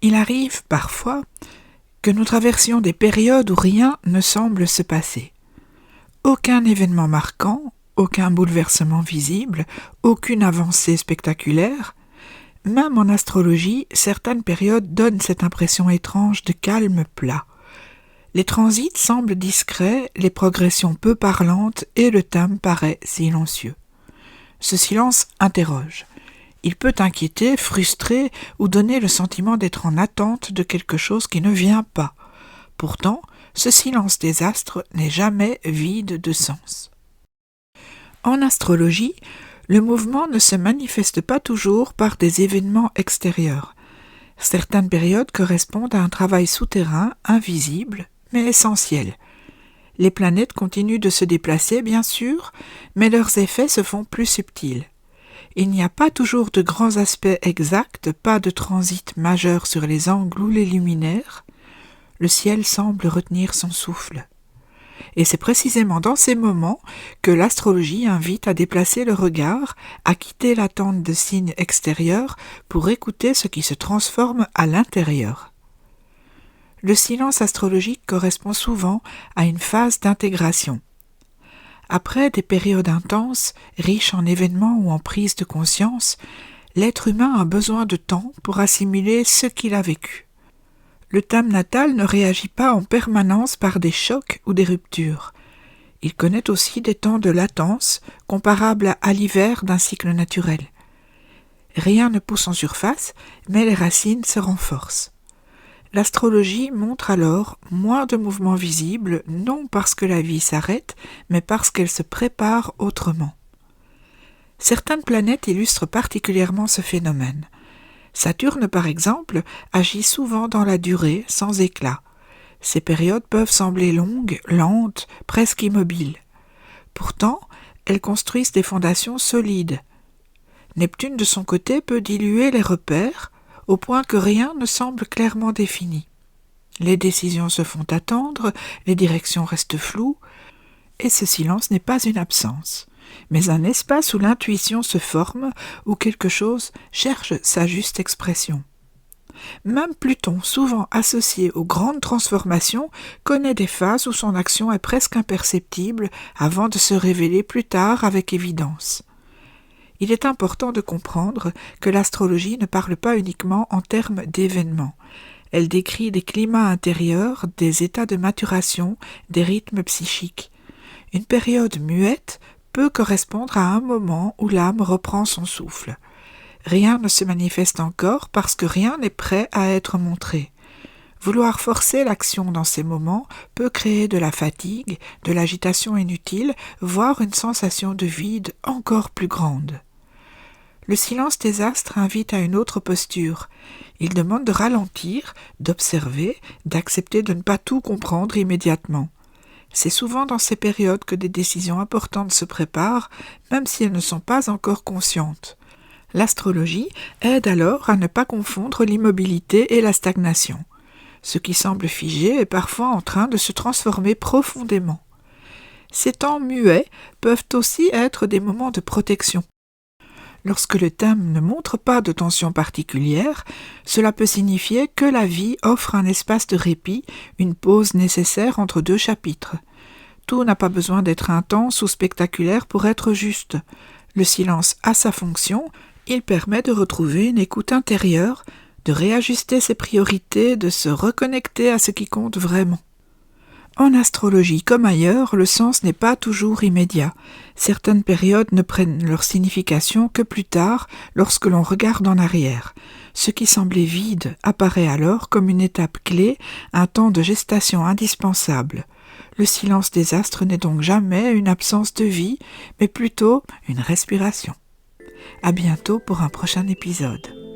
Il arrive parfois que nous traversions des périodes où rien ne semble se passer. Aucun événement marquant, aucun bouleversement visible, aucune avancée spectaculaire. Même en astrologie, certaines périodes donnent cette impression étrange de calme plat. Les transits semblent discrets, les progressions peu parlantes et le thème paraît silencieux. Ce silence interroge. Il peut inquiéter, frustrer ou donner le sentiment d'être en attente de quelque chose qui ne vient pas. Pourtant, ce silence des astres n'est jamais vide de sens. En astrologie, le mouvement ne se manifeste pas toujours par des événements extérieurs. Certaines périodes correspondent à un travail souterrain, invisible, mais essentiel. Les planètes continuent de se déplacer, bien sûr, mais leurs effets se font plus subtils. Il n'y a pas toujours de grands aspects exacts, pas de transit majeur sur les angles ou les luminaires. Le ciel semble retenir son souffle. Et c'est précisément dans ces moments que l'astrologie invite à déplacer le regard, à quitter l'attente de signes extérieurs pour écouter ce qui se transforme à l'intérieur. Le silence astrologique correspond souvent à une phase d'intégration. Après des périodes intenses, riches en événements ou en prise de conscience, l'être humain a besoin de temps pour assimiler ce qu'il a vécu. Le thème natal ne réagit pas en permanence par des chocs ou des ruptures. Il connaît aussi des temps de latence, comparables à l'hiver d'un cycle naturel. Rien ne pousse en surface, mais les racines se renforcent. L'astrologie montre alors moins de mouvements visibles, non parce que la vie s'arrête, mais parce qu'elle se prépare autrement. Certaines planètes illustrent particulièrement ce phénomène. Saturne, par exemple, agit souvent dans la durée, sans éclat. Ces périodes peuvent sembler longues, lentes, presque immobiles. Pourtant, elles construisent des fondations solides. Neptune, de son côté, peut diluer les repères, au point que rien ne semble clairement défini. Les décisions se font attendre, les directions restent floues, et ce silence n'est pas une absence, mais un espace où l'intuition se forme, où quelque chose cherche sa juste expression. Même Pluton, souvent associé aux grandes transformations, connaît des phases où son action est presque imperceptible avant de se révéler plus tard avec évidence. Il est important de comprendre que l'astrologie ne parle pas uniquement en termes d'événements. Elle décrit des climats intérieurs, des états de maturation, des rythmes psychiques. Une période muette peut correspondre à un moment où l'âme reprend son souffle. Rien ne se manifeste encore parce que rien n'est prêt à être montré. Vouloir forcer l'action dans ces moments peut créer de la fatigue, de l'agitation inutile, voire une sensation de vide encore plus grande. Le silence des astres invite à une autre posture. Il demande de ralentir, d'observer, d'accepter de ne pas tout comprendre immédiatement. C'est souvent dans ces périodes que des décisions importantes se préparent, même si elles ne sont pas encore conscientes. L'astrologie aide alors à ne pas confondre l'immobilité et la stagnation. Ce qui semble figé est parfois en train de se transformer profondément. Ces temps muets peuvent aussi être des moments de protection. Lorsque le thème ne montre pas de tension particulière, cela peut signifier que la vie offre un espace de répit, une pause nécessaire entre deux chapitres. Tout n'a pas besoin d'être intense ou spectaculaire pour être juste. Le silence a sa fonction, il permet de retrouver une écoute intérieure, de réajuster ses priorités, de se reconnecter à ce qui compte vraiment. En astrologie comme ailleurs, le sens n'est pas toujours immédiat. Certaines périodes ne prennent leur signification que plus tard, lorsque l'on regarde en arrière. Ce qui semblait vide apparaît alors comme une étape clé, un temps de gestation indispensable. Le silence des astres n'est donc jamais une absence de vie, mais plutôt une respiration. À bientôt pour un prochain épisode.